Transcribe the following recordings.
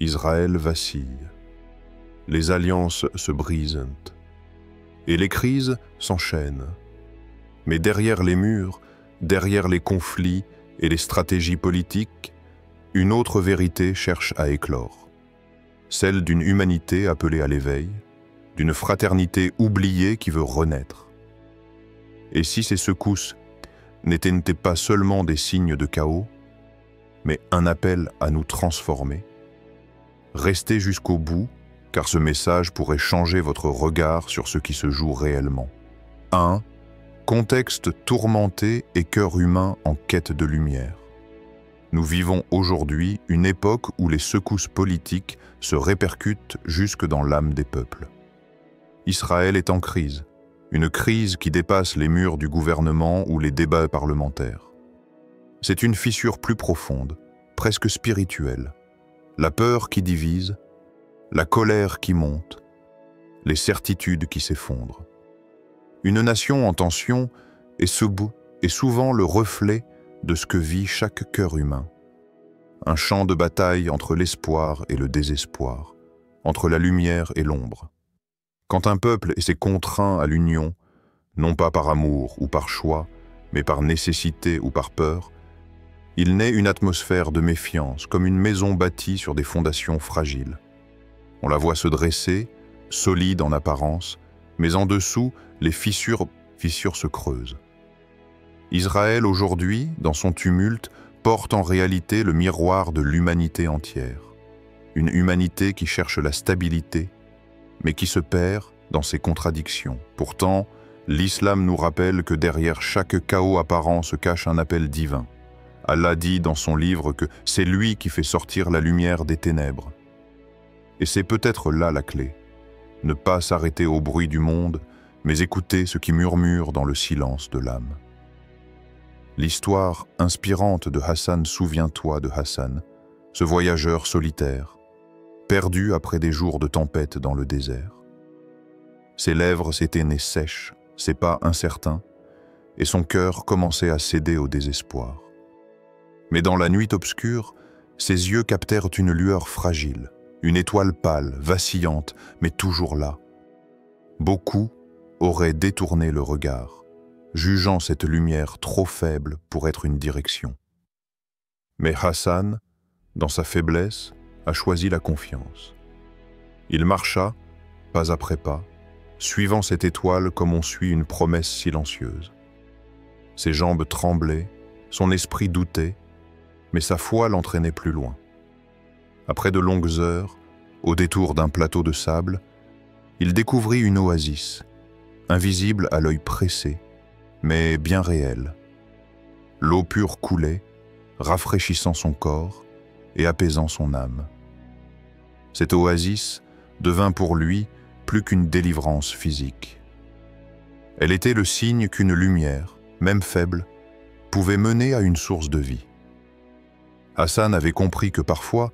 Israël vacille. Les alliances se brisent. Et les crises s'enchaînent. Mais derrière les murs, derrière les conflits et les stratégies politiques, une autre vérité cherche à éclore. Celle d'une humanité appelée à l'éveil, d'une fraternité oubliée qui veut renaître. Et si ces secousses n'étaient pas seulement des signes de chaos, mais un appel à nous transformer? Restez jusqu'au bout, car ce message pourrait changer votre regard sur ce qui se joue réellement. 1. Contexte tourmenté et cœur humain en quête de lumière. Nous vivons aujourd'hui une époque où les secousses politiques se répercutent jusque dans l'âme des peuples. Israël est en crise, une crise qui dépasse les murs du gouvernement ou les débats parlementaires. C'est une fissure plus profonde, presque spirituelle. La peur qui divise, la colère qui monte, les certitudes qui s'effondrent. Une nation en tension est souvent le reflet de ce que vit chaque cœur humain. Un champ de bataille entre l'espoir et le désespoir, entre la lumière et l'ombre. Quand un peuple s'est contraint à l'union, non pas par amour ou par choix, mais par nécessité ou par peur, il naît une atmosphère de méfiance, comme une maison bâtie sur des fondations fragiles. On la voit se dresser, solide en apparence, mais en dessous, les fissures se creusent. Israël aujourd'hui, dans son tumulte, porte en réalité le miroir de l'humanité entière. Une humanité qui cherche la stabilité, mais qui se perd dans ses contradictions. Pourtant, l'islam nous rappelle que derrière chaque chaos apparent se cache un appel divin. Allah dit dans son livre que c'est lui qui fait sortir la lumière des ténèbres. Et c'est peut-être là la clé. Ne pas s'arrêter au bruit du monde, mais écouter ce qui murmure dans le silence de l'âme. L'histoire inspirante de Hassan, souviens-toi de Hassan, ce voyageur solitaire, perdu après des jours de tempête dans le désert. Ses lèvres s'étaient nées sèches, ses pas incertains, et son cœur commençait à céder au désespoir. Mais dans la nuit obscure, ses yeux captèrent une lueur fragile, une étoile pâle, vacillante, mais toujours là. Beaucoup auraient détourné le regard, jugeant cette lumière trop faible pour être une direction. Mais Hassan, dans sa faiblesse, a choisi la confiance. Il marcha, pas après pas, suivant cette étoile comme on suit une promesse silencieuse. Ses jambes tremblaient, son esprit doutait, mais sa foi l'entraînait plus loin. Après de longues heures, au détour d'un plateau de sable, il découvrit une oasis, invisible à l'œil pressé, mais bien réelle. L'eau pure coulait, rafraîchissant son corps et apaisant son âme. Cette oasis devint pour lui plus qu'une délivrance physique. Elle était le signe qu'une lumière, même faible, pouvait mener à une source de vie. Hassan avait compris que parfois,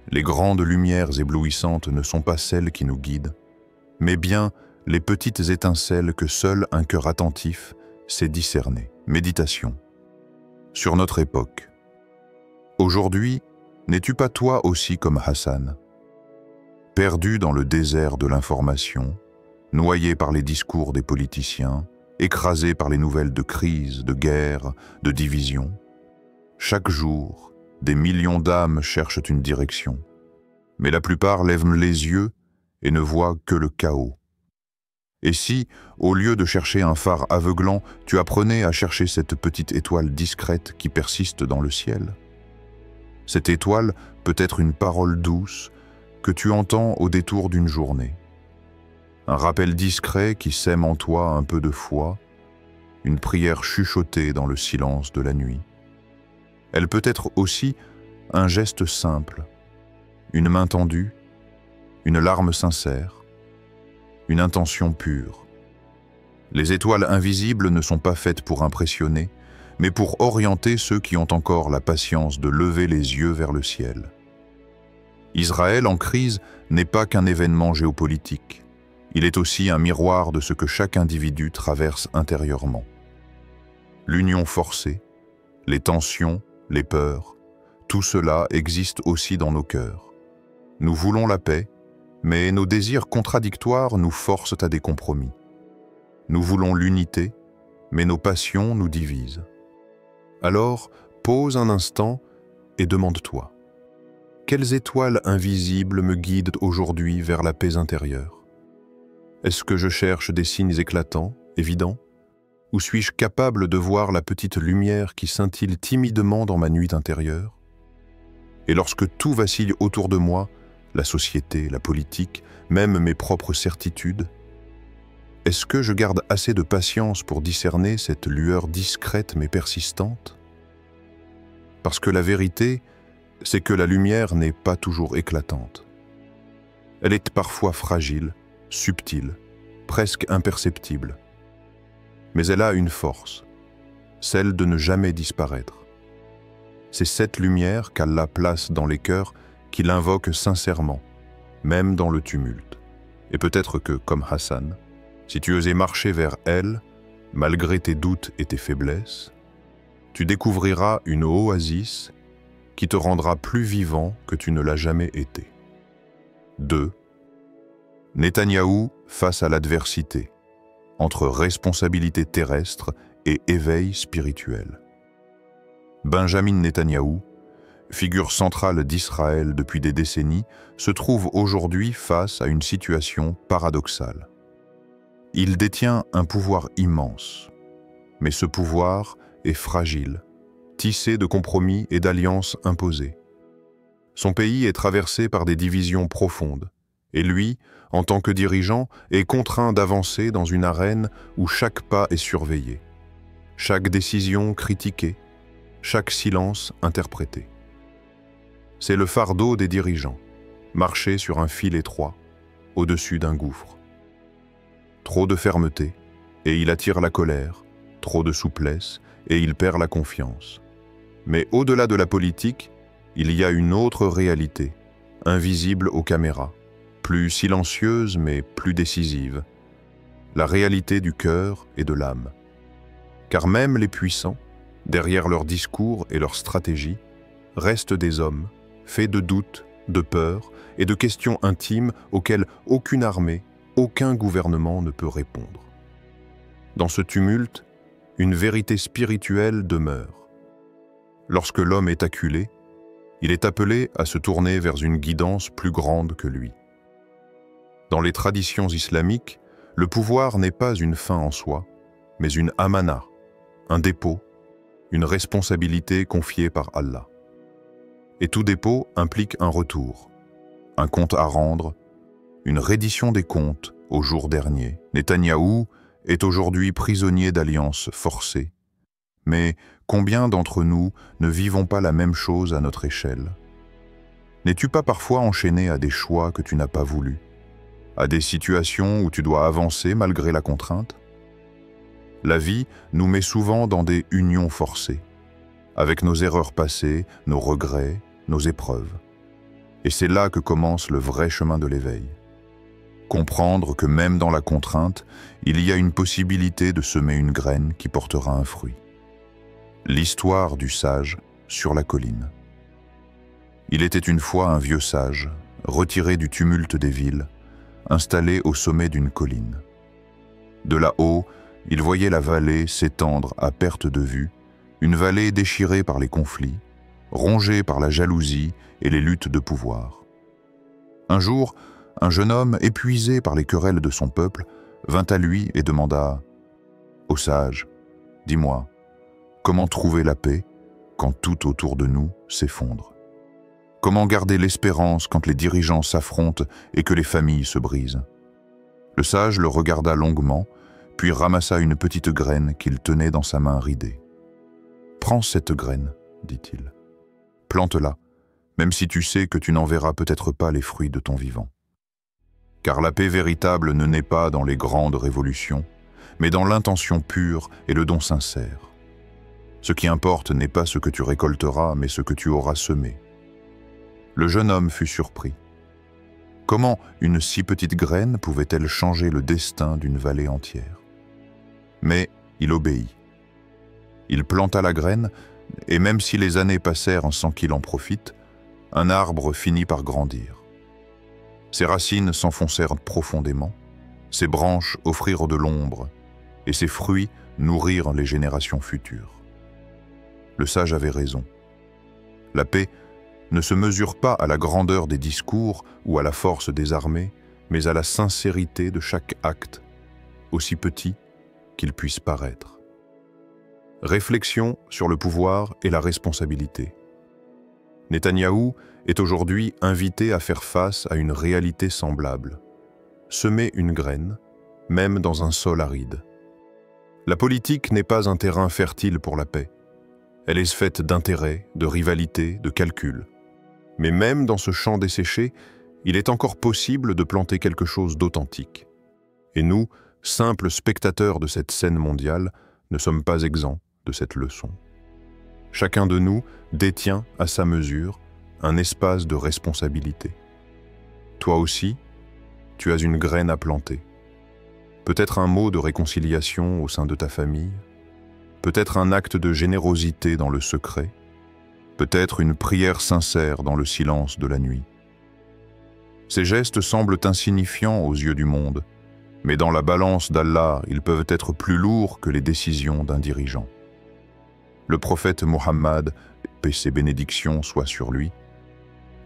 les grandes lumières éblouissantes ne sont pas celles qui nous guident, mais bien les petites étincelles que seul un cœur attentif sait discerner. Méditation. Sur notre époque. Aujourd'hui, n'es-tu pas toi aussi comme Hassan? Perdu dans le désert de l'information, noyé par les discours des politiciens, écrasé par les nouvelles de crise, de guerre, de division. Chaque jour, des millions d'âmes cherchent une direction, mais la plupart lèvent les yeux et ne voient que le chaos. Et si, au lieu de chercher un phare aveuglant, tu apprenais à chercher cette petite étoile discrète qui persiste dans le ciel? Cette étoile peut être une parole douce que tu entends au détour d'une journée. Un rappel discret qui sème en toi un peu de foi, une prière chuchotée dans le silence de la nuit. Elle peut être aussi un geste simple, une main tendue, une larme sincère, une intention pure. Les étoiles invisibles ne sont pas faites pour impressionner, mais pour orienter ceux qui ont encore la patience de lever les yeux vers le ciel. Israël en crise n'est pas qu'un événement géopolitique. Il est aussi un miroir de ce que chaque individu traverse intérieurement. L'union forcée, les tensions, les peurs, tout cela existe aussi dans nos cœurs. Nous voulons la paix, mais nos désirs contradictoires nous forcent à des compromis. Nous voulons l'unité, mais nos passions nous divisent. Alors, pause un instant et demande-toi, quelles étoiles invisibles me guident aujourd'hui vers la paix intérieure? Est-ce que je cherche des signes éclatants, évidents? Ou suis-je capable de voir la petite lumière qui scintille timidement dans ma nuit intérieure? Et lorsque tout vacille autour de moi, la société, la politique, même mes propres certitudes, est-ce que je garde assez de patience pour discerner cette lueur discrète mais persistante? Parce que la vérité, c'est que la lumière n'est pas toujours éclatante. Elle est parfois fragile, subtile, presque imperceptible. Mais elle a une force, celle de ne jamais disparaître. C'est cette lumière qu'Allah place dans les cœurs qu'il invoque sincèrement, même dans le tumulte. Et peut-être que, comme Hassan, si tu osais marcher vers elle, malgré tes doutes et tes faiblesses, tu découvriras une oasis qui te rendra plus vivant que tu ne l'as jamais été. 2. Netanyahou face à l'adversité, entre responsabilité terrestre et éveil spirituel. Benjamin Netanyahou, figure centrale d'Israël depuis des décennies, se trouve aujourd'hui face à une situation paradoxale. Il détient un pouvoir immense, mais ce pouvoir est fragile, tissé de compromis et d'alliances imposées. Son pays est traversé par des divisions profondes, et lui, en tant que dirigeant, est contraint d'avancer dans une arène où chaque pas est surveillé, chaque décision critiquée, chaque silence interprété. C'est le fardeau des dirigeants, marcher sur un fil étroit, au-dessus d'un gouffre. Trop de fermeté, et il attire la colère, trop de souplesse, et il perd la confiance. Mais au-delà de la politique, il y a une autre réalité, invisible aux caméras, plus silencieuse mais plus décisive, la réalité du cœur et de l'âme. Car même les puissants, derrière leurs discours et leurs stratégies, restent des hommes, faits de doutes, de peurs et de questions intimes auxquelles aucune armée, aucun gouvernement ne peut répondre. Dans ce tumulte, une vérité spirituelle demeure. Lorsque l'homme est acculé, il est appelé à se tourner vers une guidance plus grande que lui. Dans les traditions islamiques, le pouvoir n'est pas une fin en soi, mais une amana, un dépôt, une responsabilité confiée par Allah. Et tout dépôt implique un retour, un compte à rendre, une reddition des comptes au jour dernier. Netanyahou est aujourd'hui prisonnier d'alliances forcées. Mais combien d'entre nous ne vivons pas la même chose à notre échelle? N'es-tu pas parfois enchaîné à des choix que tu n'as pas voulu, à des situations où tu dois avancer malgré la contrainte? La vie nous met souvent dans des unions forcées, avec nos erreurs passées, nos regrets, nos épreuves. Et c'est là que commence le vrai chemin de l'éveil. Comprendre que même dans la contrainte, il y a une possibilité de semer une graine qui portera un fruit. L'histoire du sage sur la colline. Il était une fois un vieux sage, retiré du tumulte des villes, installé au sommet d'une colline. De là-haut, il voyait la vallée s'étendre à perte de vue, une vallée déchirée par les conflits, rongée par la jalousie et les luttes de pouvoir. Un jour, un jeune homme, épuisé par les querelles de son peuple, vint à lui et demanda « Ô sage, dis-moi, comment trouver la paix quand tout autour de nous s'effondre? Comment garder l'espérance quand les dirigeants s'affrontent et que les familles se brisent ?» Le sage le regarda longuement, puis ramassa une petite graine qu'il tenait dans sa main ridée. « Prends cette graine, dit-il. Plante-la, même si tu sais que tu n'en verras peut-être pas les fruits de ton vivant. Car la paix véritable ne naît pas dans les grandes révolutions, mais dans l'intention pure et le don sincère. Ce qui importe n'est pas ce que tu récolteras, mais ce que tu auras semé. » Le jeune homme fut surpris. Comment une si petite graine pouvait-elle changer le destin d'une vallée entière? Mais il obéit. Il planta la graine, et même si les années passèrent sans qu'il en profite, un arbre finit par grandir. Ses racines s'enfoncèrent profondément, ses branches offrirent de l'ombre, et ses fruits nourrirent les générations futures. Le sage avait raison. La paix ne se mesure pas à la grandeur des discours ou à la force des armées, mais à la sincérité de chaque acte, aussi petit qu'il puisse paraître. Réflexion sur le pouvoir et la responsabilité. Netanyahou est aujourd'hui invité à faire face à une réalité semblable. Semer une graine, même dans un sol aride. La politique n'est pas un terrain fertile pour la paix. Elle est faite d'intérêts, de rivalités, de calculs. Mais même dans ce champ desséché, il est encore possible de planter quelque chose d'authentique. Et nous, simples spectateurs de cette scène mondiale, ne sommes pas exempts de cette leçon. Chacun de nous détient à sa mesure un espace de responsabilité. Toi aussi, tu as une graine à planter. Peut-être un mot de réconciliation au sein de ta famille, peut-être un acte de générosité dans le secret, peut-être une prière sincère dans le silence de la nuit. Ces gestes semblent insignifiants aux yeux du monde, mais dans la balance d'Allah, ils peuvent être plus lourds que les décisions d'un dirigeant. Le prophète Mohammed, paix et bénédictions soient sur lui,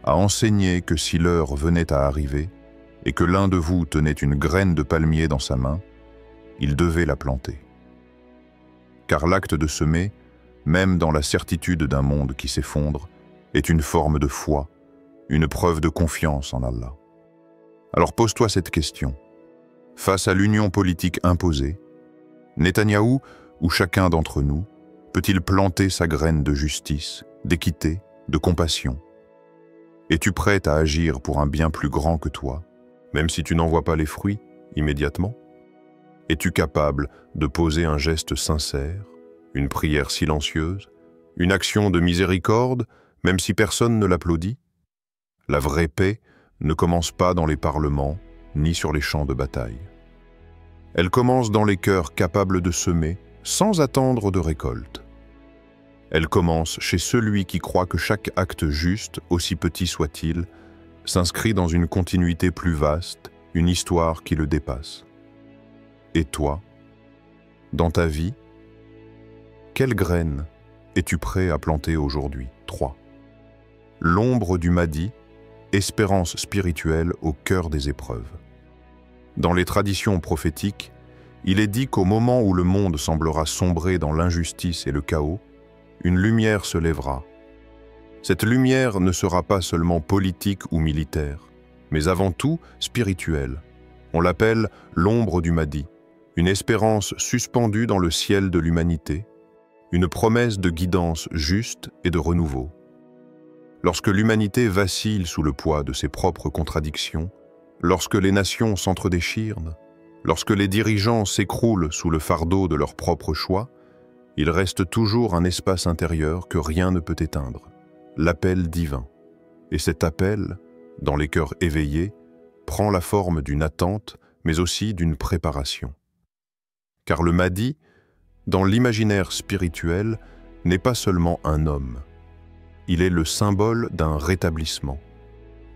a enseigné que si l'heure venait à arriver et que l'un de vous tenait une graine de palmier dans sa main, il devait la planter. Car l'acte de semer, même dans la certitude d'un monde qui s'effondre, est une forme de foi, une preuve de confiance en Allah. Alors pose-toi cette question. Face à l'union politique imposée, Netanyahou ou chacun d'entre nous peut-il planter sa graine de justice, d'équité, de compassion? Es-tu prête à agir pour un bien plus grand que toi, même si tu n'en vois pas les fruits immédiatement? Es-tu capable de poser un geste sincère, une prière silencieuse, une action de miséricorde, même si personne ne l'applaudit? La vraie paix ne commence pas dans les parlements, ni sur les champs de bataille. Elle commence dans les cœurs capables de semer, sans attendre de récolte. Elle commence chez celui qui croit que chaque acte juste, aussi petit soit-il, s'inscrit dans une continuité plus vaste, une histoire qui le dépasse. Et toi, dans ta vie, quelle graine es-tu prêt à planter aujourd'hui? 3. L'ombre du Mahdi, espérance spirituelle au cœur des épreuves. Dans les traditions prophétiques, il est dit qu'au moment où le monde semblera sombrer dans l'injustice et le chaos, une lumière se lèvera. Cette lumière ne sera pas seulement politique ou militaire, mais avant tout spirituelle. On l'appelle l'ombre du Mahdi, une espérance suspendue dans le ciel de l'humanité, une promesse de guidance juste et de renouveau. Lorsque l'humanité vacille sous le poids de ses propres contradictions, lorsque les nations s'entredéchirent, lorsque les dirigeants s'écroulent sous le fardeau de leurs propres choix, il reste toujours un espace intérieur que rien ne peut éteindre, l'appel divin. Et cet appel, dans les cœurs éveillés, prend la forme d'une attente, mais aussi d'une préparation. Car le Mahdi, dans l'imaginaire spirituel, n'est pas seulement un homme. Il est le symbole d'un rétablissement,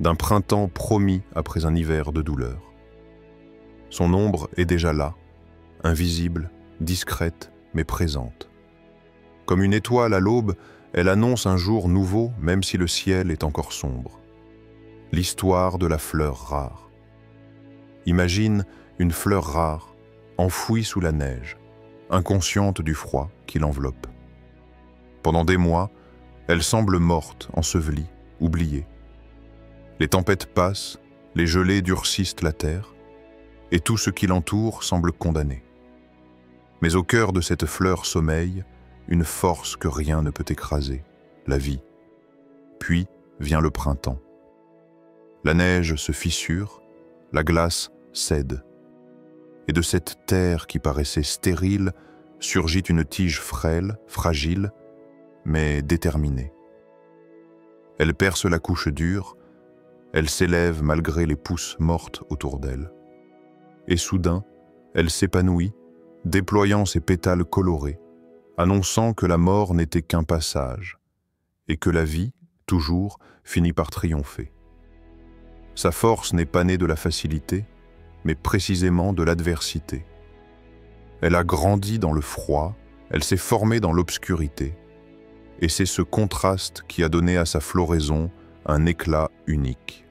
d'un printemps promis après un hiver de douleur. Son ombre est déjà là, invisible, discrète, mais présente. Comme une étoile à l'aube, elle annonce un jour nouveau, même si le ciel est encore sombre. L'histoire de la fleur rare. Imagine une fleur rare, enfouie sous la neige, inconsciente du froid qui l'enveloppe. Pendant des mois, elle semble morte, ensevelie, oubliée. Les tempêtes passent, les gelées durcissent la terre, et tout ce qui l'entoure semble condamné. Mais au cœur de cette fleur sommeille une force que rien ne peut écraser, la vie. Puis vient le printemps. La neige se fissure, la glace cède. Et de cette terre qui paraissait stérile surgit une tige frêle, fragile, mais déterminée. Elle perce la couche dure, elle s'élève malgré les pousses mortes autour d'elle. Et soudain, elle s'épanouit, déployant ses pétales colorés, annonçant que la mort n'était qu'un passage, et que la vie, toujours, finit par triompher. Sa force n'est pas née de la facilité, mais précisément de l'adversité. Elle a grandi dans le froid, elle s'est formée dans l'obscurité, et c'est ce contraste qui a donné à sa floraison un éclat unique.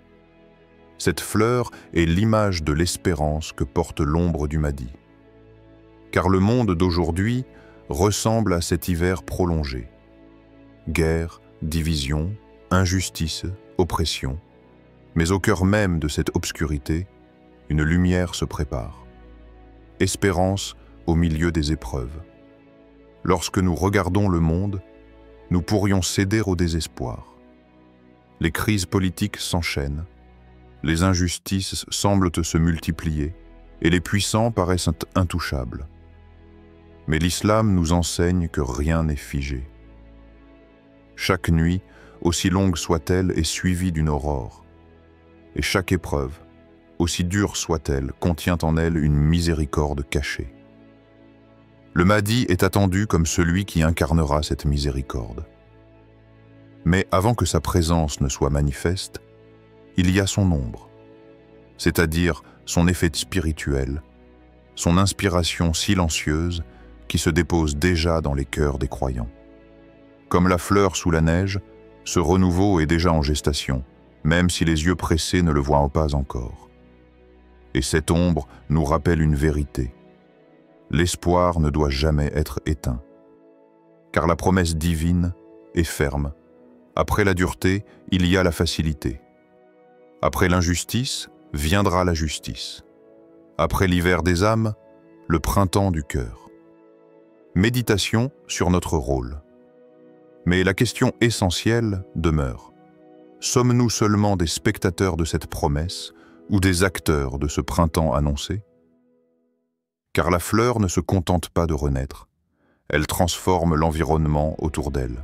Cette fleur est l'image de l'espérance que porte l'ombre du Mahdi. Car le monde d'aujourd'hui ressemble à cet hiver prolongé. Guerre, division, injustice, oppression. Mais au cœur même de cette obscurité, une lumière se prépare. Espérance au milieu des épreuves. Lorsque nous regardons le monde, nous pourrions céder au désespoir. Les crises politiques s'enchaînent, les injustices semblent se multiplier et les puissants paraissent intouchables. Mais l'islam nous enseigne que rien n'est figé. Chaque nuit, aussi longue soit-elle, est suivie d'une aurore. Et chaque épreuve, aussi dure soit-elle, contient en elle une miséricorde cachée. Le Mahdi est attendu comme celui qui incarnera cette miséricorde. Mais avant que sa présence ne soit manifeste, il y a son ombre, c'est-à-dire son effet spirituel, son inspiration silencieuse qui se dépose déjà dans les cœurs des croyants. Comme la fleur sous la neige, ce renouveau est déjà en gestation, même si les yeux pressés ne le voient pas encore. Et cette ombre nous rappelle une vérité. L'espoir ne doit jamais être éteint. Car la promesse divine est ferme. Après la dureté, il y a la facilité. Après l'injustice, viendra la justice. Après l'hiver des âmes, le printemps du cœur. Méditation sur notre rôle. Mais la question essentielle demeure. Sommes-nous seulement des spectateurs de cette promesse ou des acteurs de ce printemps annoncé? Car la fleur ne se contente pas de renaître. Elle transforme l'environnement autour d'elle.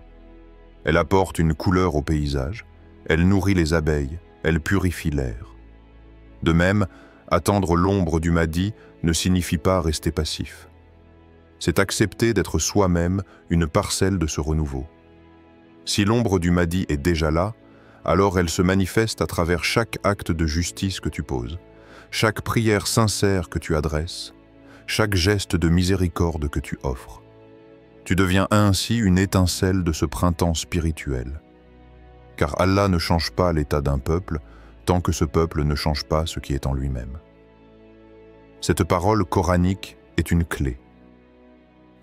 Elle apporte une couleur au paysage, elle nourrit les abeilles, elle purifie l'air. De même, attendre l'ombre du Mahdi ne signifie pas rester passif. C'est accepter d'être soi-même une parcelle de ce renouveau. Si l'ombre du Mahdi est déjà là, alors elle se manifeste à travers chaque acte de justice que tu poses, chaque prière sincère que tu adresses, chaque geste de miséricorde que tu offres. Tu deviens ainsi une étincelle de ce printemps spirituel. Car Allah ne change pas l'état d'un peuple tant que ce peuple ne change pas ce qui est en lui-même. Cette parole coranique est une clé.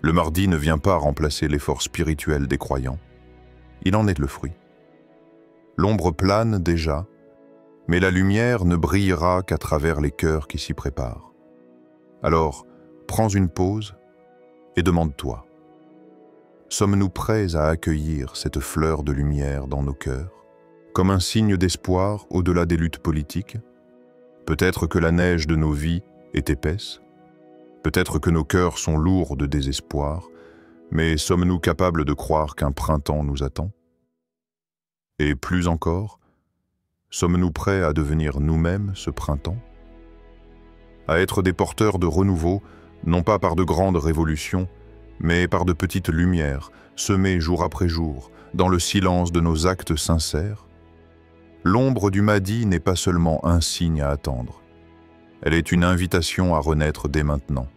Le Mahdi ne vient pas remplacer l'effort spirituel des croyants. Il en est le fruit. L'ombre plane déjà, mais la lumière ne brillera qu'à travers les cœurs qui s'y préparent. Alors, prends une pause et demande-toi. Sommes-nous prêts à accueillir cette fleur de lumière dans nos cœurs, comme un signe d'espoir au-delà des luttes politiques? Peut-être que la neige de nos vies est épaisse, peut-être que nos cœurs sont lourds de désespoir, mais sommes-nous capables de croire qu'un printemps nous attend? Et plus encore, sommes-nous prêts à devenir nous-mêmes ce printemps? À être des porteurs de renouveau, non pas par de grandes révolutions, mais par de petites lumières, semées jour après jour, dans le silence de nos actes sincères? L'ombre du Mahdi n'est pas seulement un signe à attendre. Elle est une invitation à renaître dès maintenant.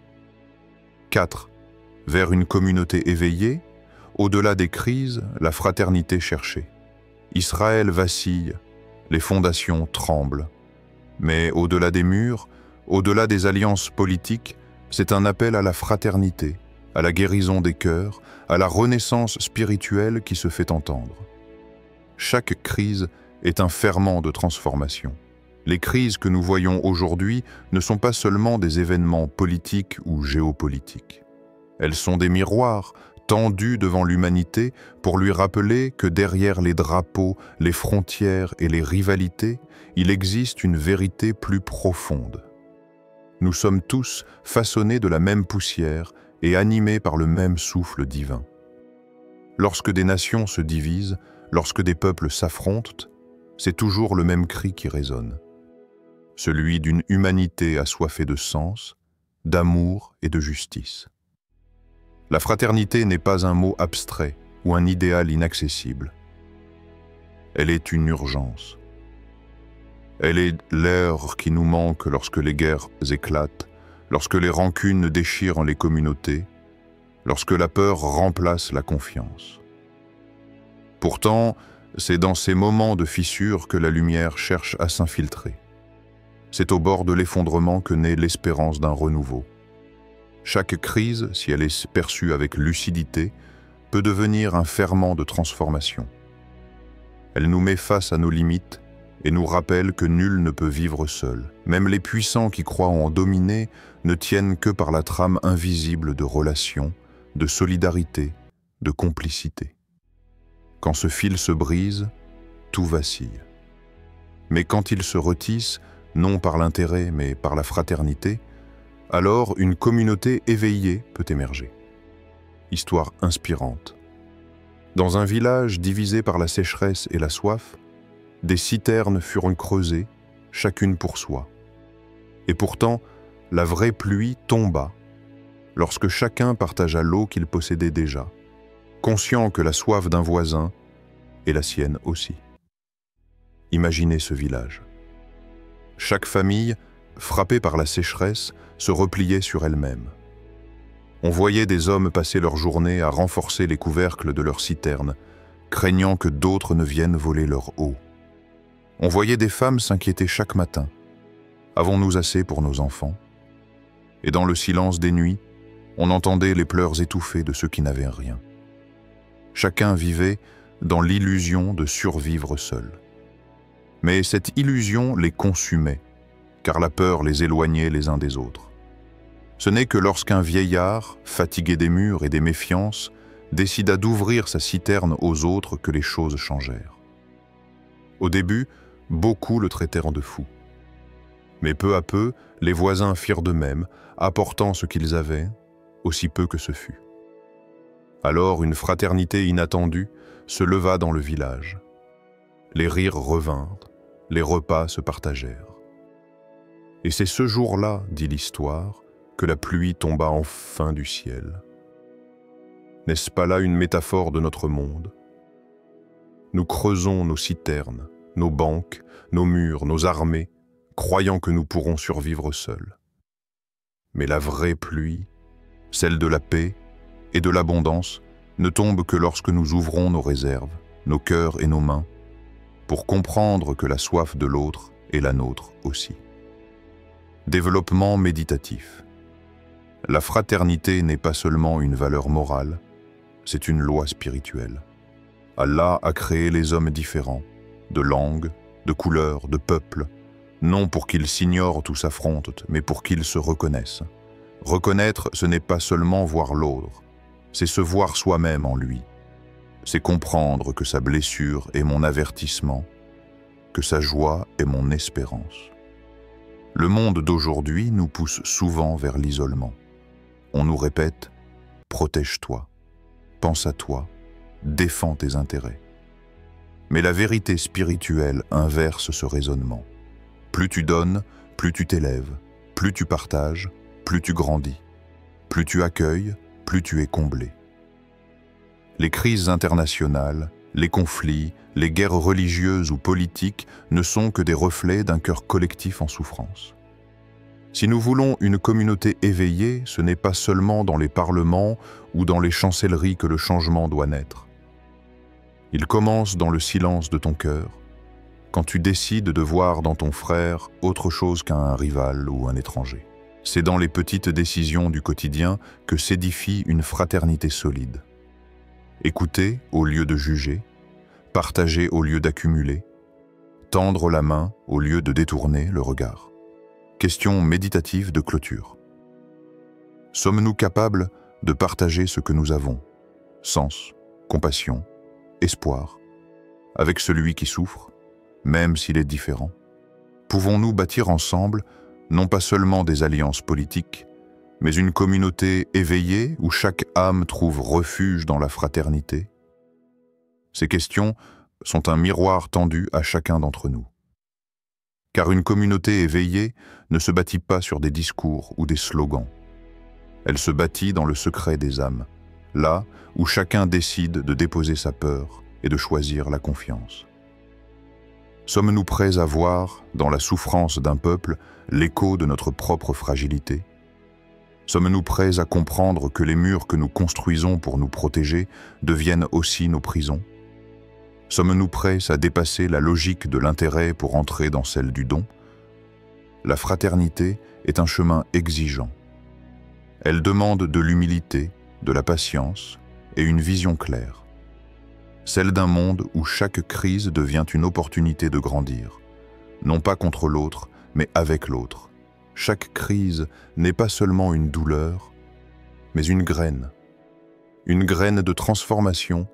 4. Vers une communauté éveillée, au-delà des crises, la fraternité cherchée. Israël vacille, les fondations tremblent. Mais au-delà des murs, au-delà des alliances politiques, c'est un appel à la fraternité, à la guérison des cœurs, à la renaissance spirituelle qui se fait entendre. Chaque crise est un ferment de transformation. Les crises que nous voyons aujourd'hui ne sont pas seulement des événements politiques ou géopolitiques. Elles sont des miroirs tendus devant l'humanité pour lui rappeler que derrière les drapeaux, les frontières et les rivalités, il existe une vérité plus profonde. Nous sommes tous façonnés de la même poussière et animés par le même souffle divin. Lorsque des nations se divisent, lorsque des peuples s'affrontent, c'est toujours le même cri qui résonne. Celui d'une humanité assoiffée de sens, d'amour et de justice. La fraternité n'est pas un mot abstrait ou un idéal inaccessible. Elle est une urgence. Elle est l'air qui nous manque lorsque les guerres éclatent, lorsque les rancunes déchirent les communautés, lorsque la peur remplace la confiance. Pourtant, c'est dans ces moments de fissure que la lumière cherche à s'infiltrer. C'est au bord de l'effondrement que naît l'espérance d'un renouveau. Chaque crise, si elle est perçue avec lucidité, peut devenir un ferment de transformation. Elle nous met face à nos limites et nous rappelle que nul ne peut vivre seul. Même les puissants qui croient en dominer ne tiennent que par la trame invisible de relations, de solidarité, de complicité. Quand ce fil se brise, tout vacille. Mais quand il se retisse, non par l'intérêt mais par la fraternité, alors une communauté éveillée peut émerger. Histoire inspirante. Dans un village divisé par la sécheresse et la soif, des citernes furent creusées, chacune pour soi. Et pourtant, la vraie pluie tomba, lorsque chacun partagea l'eau qu'il possédait déjà, conscient que la soif d'un voisin est la sienne aussi. Imaginez ce village. Chaque famille, frappée par la sécheresse, se repliait sur elle-même. On voyait des hommes passer leur journée à renforcer les couvercles de leurs citernes, craignant que d'autres ne viennent voler leur eau. On voyait des femmes s'inquiéter chaque matin. Avons-nous assez pour nos enfants? Et dans le silence des nuits, on entendait les pleurs étouffés de ceux qui n'avaient rien. Chacun vivait dans l'illusion de survivre seul. Mais cette illusion les consumait, car la peur les éloignait les uns des autres. Ce n'est que lorsqu'un vieillard, fatigué des murs et des méfiances, décida d'ouvrir sa citerne aux autres que les choses changèrent. Au début, beaucoup le traitèrent de fou. Mais peu à peu, les voisins firent de même, apportant ce qu'ils avaient, aussi peu que ce fut. Alors une fraternité inattendue se leva dans le village. Les rires revinrent, les repas se partagèrent. Et c'est ce jour-là, dit l'histoire, que la pluie tomba enfin du ciel. N'est-ce pas là une métaphore de notre monde? Nous creusons nos citernes, nos banques, nos murs, nos armées, croyant que nous pourrons survivre seuls. Mais la vraie pluie, celle de la paix et de l'abondance, ne tombe que lorsque nous ouvrons nos réserves, nos cœurs et nos mains, pour comprendre que la soif de l'autre est la nôtre aussi. Développement méditatif. La fraternité n'est pas seulement une valeur morale, c'est une loi spirituelle. Allah a créé les hommes différents, de langue, de couleur, de peuple, non pour qu'ils s'ignorent ou s'affrontent, mais pour qu'ils se reconnaissent. Reconnaître, ce n'est pas seulement voir l'autre, c'est se voir soi-même en lui. C'est comprendre que sa blessure est mon avertissement, que sa joie est mon espérance. Le monde d'aujourd'hui nous pousse souvent vers l'isolement. On nous répète « protège-toi, pense à toi, défends tes intérêts ». Mais la vérité spirituelle inverse ce raisonnement. Plus tu donnes, plus tu t'élèves, plus tu partages, plus tu grandis. Plus tu accueilles, plus tu es comblé. Les crises internationales, les conflits, les guerres religieuses ou politiques ne sont que des reflets d'un cœur collectif en souffrance. Si nous voulons une communauté éveillée, ce n'est pas seulement dans les parlements ou dans les chancelleries que le changement doit naître. Il commence dans le silence de ton cœur, quand tu décides de voir dans ton frère autre chose qu'un rival ou un étranger. C'est dans les petites décisions du quotidien que s'édifie une fraternité solide. Écouter au lieu de juger, partager au lieu d'accumuler, tendre la main au lieu de détourner le regard. Question méditative de clôture. Sommes-nous capables de partager ce que nous avons, sens, compassion, espoir, avec celui qui souffre, même s'il est différent? Pouvons-nous bâtir ensemble, non pas seulement des alliances politiques, mais une communauté éveillée où chaque âme trouve refuge dans la fraternité? Ces questions sont un miroir tendu à chacun d'entre nous. Car une communauté éveillée ne se bâtit pas sur des discours ou des slogans. Elle se bâtit dans le secret des âmes, là où chacun décide de déposer sa peur et de choisir la confiance. Sommes-nous prêts à voir, dans la souffrance d'un peuple, l'écho de notre propre fragilité? Sommes-nous prêts à comprendre que les murs que nous construisons pour nous protéger deviennent aussi nos prisons? Sommes-nous prêts à dépasser la logique de l'intérêt pour entrer dans celle du don? La fraternité est un chemin exigeant. Elle demande de l'humilité, de la patience et une vision claire. Celle d'un monde où chaque crise devient une opportunité de grandir, non pas contre l'autre, mais avec l'autre. Chaque crise n'est pas seulement une douleur, mais une graine de transformation,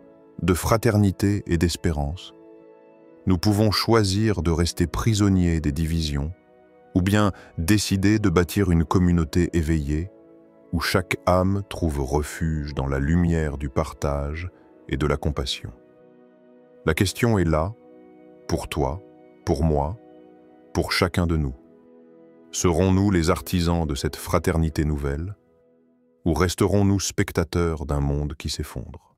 de fraternité et d'espérance. Nous pouvons choisir de rester prisonniers des divisions, ou bien décider de bâtir une communauté éveillée, où chaque âme trouve refuge dans la lumière du partage et de la compassion. La question est là, pour toi, pour moi, pour chacun de nous. Serons-nous les artisans de cette fraternité nouvelle, ou resterons-nous spectateurs d'un monde qui s'effondre ?